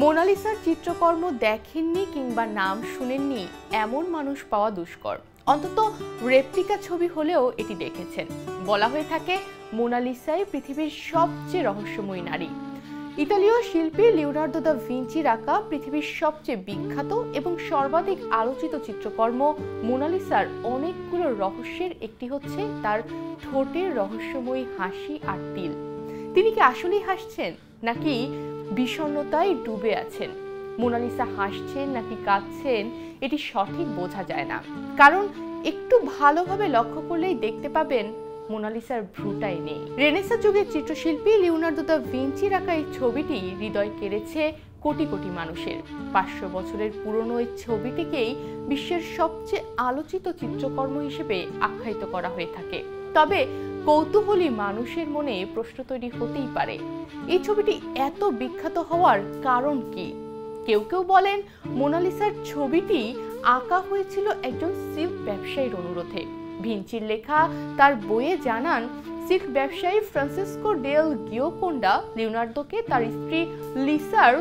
মোনালিসার চিত্রকর্ম দেখেননি কিংবা নাম শুনেননি এমন মানুষ পাওয়া দুষ্কর। অন্তত রেপ্লিকা ছবি হলেও এটি দেখেছেন। বলা হয়ে থাকে মোনালিসাই পৃথিবীর সবচেয়ে রহস্যময়ী নারী। ইতালীয় শিল্পী লিওনার্দো দা ভিঞ্চির আঁকা পৃথিবীর সবচেয়ে বিখ্যাত এবং সর্বাধিক আলোচিত চিত্রকর্ম মোনালিসার অনেকগুলো রহস্যের একটি হচ্ছে তার ঠোঁটের রহস্যময়ী হাসি আর তিল। তিনি কি আসলেই হাসছেন নাকি বিষণ্ণতায় ডুবে আছেন? মোনালিসা হাসছেন নাকি কাঁদছেন এটি সঠিক বোঝা যায় না, কারণ একটু ভালোভাবে লক্ষ্য করলেই দেখতে পাবেন মোনালিসার ভ্রুটাই নেই। রেনেসাঁ যুগের চিত্রশিল্পী লিওনার্দো দা ভিঞ্চির আঁকা এই ছবিটি হৃদয় কেড়েছে কোটি কোটি মানুষের। 500 বছরের পুরনো এই ছবিটিকেই বিশ্বের সবচেয়ে আলোচিত চিত্রকর্ম হিসেবে আখ্যায়িত করা হয়ে থাকে। তবে কৌতূহলী মানুষের মনে প্রশ্ন তৈরি হতেই পারে, এই ছবিটি এত বিখ্যাত হওয়ার কারণ কি? কেউ কেউ বলেন মোনালিসার ছবিটি আঁকা হয়েছিল একজন সিল্ক ব্যবসায়ীর অনুরোধে। ভিঞ্চির লেখা তার বইয়ে জানান, সিল্ক ব্যবসায়ী ফ্রান্সিসকো ডেল গিওকোন্ডা লিওনার্দোকে তার স্ত্রী লিসার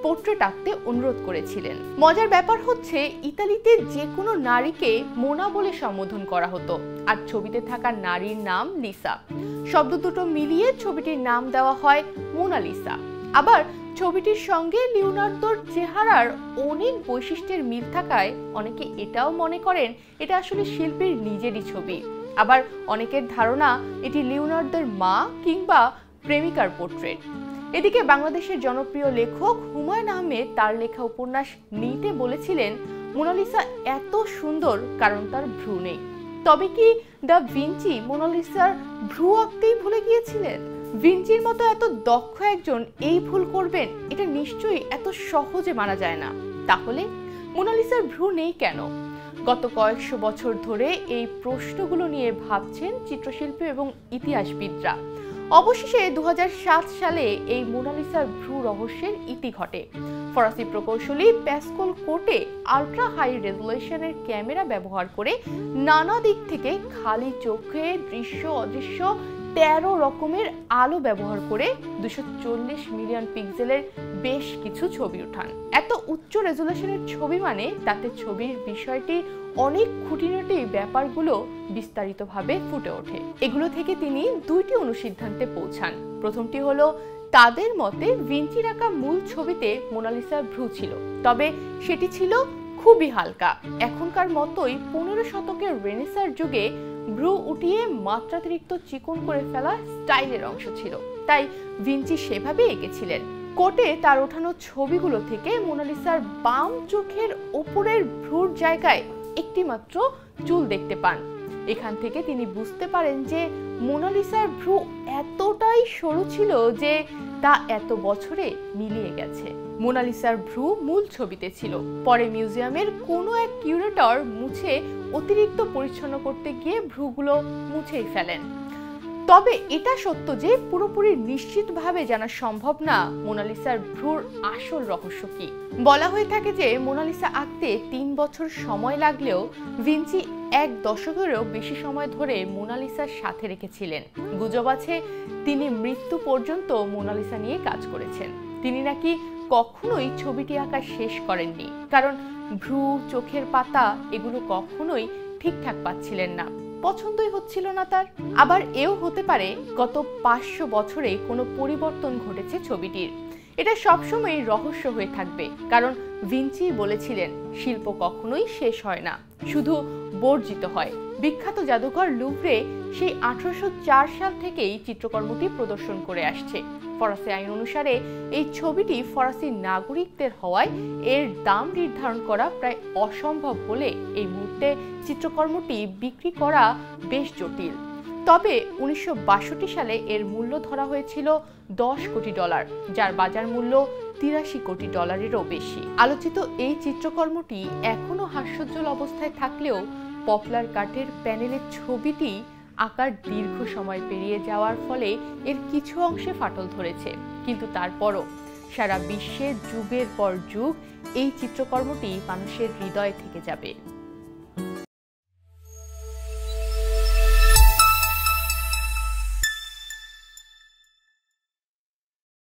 পোর্ট্রেট আঁকতে অনুরোধ করেছিলেন। মজার ব্যাপার হচ্ছে ইতালিতে যে কোনো নারীকে মোনা বলে সম্বোধন করা হতো, আর ছবিতে থাকা নারীর নাম লিসা। শব্দ দুটো মিলিয়ে ছবিটির নাম দেওয়া হয় মোনালিসা। আবার ছবিটির সঙ্গে লিওনার্দোর চেহারার অনেক বৈশিষ্ট্যের মিল থাকায় অনেকে এটাও মনে করেন এটা আসলে শিল্পীর নিজেরই ছবি। আবার অনেকের ধারণা এটি লিওনার্দোর মা কিংবা প্রেমিকার পোর্ট্রেট। এদিকে বাংলাদেশের জনপ্রিয় লেখক হুমায়ুন আহমেদ তার লেখা উপন্যাস নীতে বলেছিলেন, মোনালিসা এত সুন্দর কারণ তার ভ্রু নেই। তবে কি দা ভিঞ্চি মোনালিসার ভ্রু আঁকতেই ভুলে গিয়েছিলেন? ভিঞ্চির মতো এত দক্ষ একজন এই ভুল করবেন, এটা নিশ্চয়ই এত সহজে মানা যায় না। তাহলে মোনালিসার ভ্রু নেই কেন? গত কয়েকশো বছর ধরে এই প্রশ্নগুলো নিয়ে ভাবছেন চিত্রশিল্পী এবং ইতিহাসবিদরা। অবশেষে 2007 সালে এই মোনালিসার ভ্রু রহস্যের ইতি ঘটে। ফরাসি প্রকৌশলী প্যাসকল কোটে আল্ট্রা হাই রেজলিউশনের ক্যামেরা ব্যবহার করে নানা দিক থেকে খালি চোখে দৃশ্য অদৃশ্য 13 রকমের আলো ব্যবহার করে 240 মিলিয়ন পিক্সেলের বেশ কিছু ছবি উঠান। এত উচ্চ রেজলিউশনের ছবি মানে তাতে ছবির বিষয়টি অনেক খুঁটিনাটি ব্যাপারগুলো বিস্তারিতভাবে ফুটে ওঠে। এগুলো থেকে তিনি দুইটি অনুসিদ্ধান্তে পৌঁছান। প্রথমটি হলো, তাদের মতে ভিঞ্চির আঁকা মূল ছবিতে মোনালিসার ভ্রু ছিল, তবে সেটি ছিল খুবই হালকা। এখনকার মতোই 15 শতকের রেনেসাঁর যুগে ভ্রু উঠিয়ে মাত্রাতিরিক্ত চিকন করে ফেলা স্টাইলের অংশ ছিল, তাই ভিঞ্চি সেভাবে এঁকেছিলেন। কোটে তার ওঠানো ছবিগুলো থেকে মোনালিসার বাম চোখের ওপরের ভ্রুর জায়গায় একটি মাত্র চুল দেখতে পান। এখান থেকে তিনি বুঝতে পারেন যে মোনালিসার ভ্রু এতটাই সরু ছিল যে তা এত বছরে মিলিয়ে গেছে। মোনালিসার ভ্রু মূল ছবিতে ছিল, পরে মিউজিয়ামের কোনো এক কিউরেটর মুছে অতিরিক্ত পরিচ্ছন্ন করতে গিয়ে ভ্রুগুলো মুছেই ফেলেন। তবে এটা সত্য যে পুরোপুরি নিশ্চিতভাবে জানা সম্ভব না মোনালিসার ভ্রুর আসল রহস্য কি। বলা হয়ে থাকে যে মোনালিসা আঁকতে 3 বছর সময় লাগলেও ভিঞ্চি 1 দশকেরও বেশি সময় ধরে মোনালিসার সাথে রেখেছিলেন। গুজব আছে তিনি মৃত্যু পর্যন্ত মোনালিসা নিয়ে কাজ করেছেন। তিনি নাকি কখনোই ছবিটি আঁকা শেষ করেননি, কারণ ভ্রু, চোখের পাতা এগুলো কখনোই ঠিকঠাক পাচ্ছিলেন না, পছন্দই হচ্ছিল না তার। আবার এও হতে পারে গত 500 বছরে কোনো পরিবর্তন ঘটেছে ছবিটির। এটা সবসময় রহস্য হয়ে থাকবে, কারণ ভিঞ্চি বলেছিলেন শিল্প কখনোই শেষ হয় না, শুধু বর্জিত হয়। বিখ্যাত জাদুঘর লুভরে সেই 1804 সাল থেকেই চিত্রকর্মটি প্রদর্শন করে আসছে। ফরাসি আইন অনুসারে এই ছবিটি ফরাসি নাগরিকদের হওয়ায় এর দাম নির্ধারণ করা প্রায় অসম্ভব বলে এই মুহূর্তে চিত্রকর্মটি বিক্রি করা বেশ জটিল। তবে 1962 সালে এর মূল্য ধরা হয়েছিল $10 কোটি, যার বাজার মূল্য $83 কোটিরও বেশি। আলোচিত এই চিত্রকর্মটি এখনো হাস্যোজ্জ্বল অবস্থায় থাকলেও পপলার কাঠের প্যানেলের ছবিটি আকার দীর্ঘ সময় পেরিয়ে যাওয়ার ফলে এর কিছু অংশে ফাটল ধরেছে, কিন্তু তারপরও সারা বিশ্বে যুগের পর যুগ এই চিত্রকর্মটি মানুষের হৃদয়ে থেকে যাবে।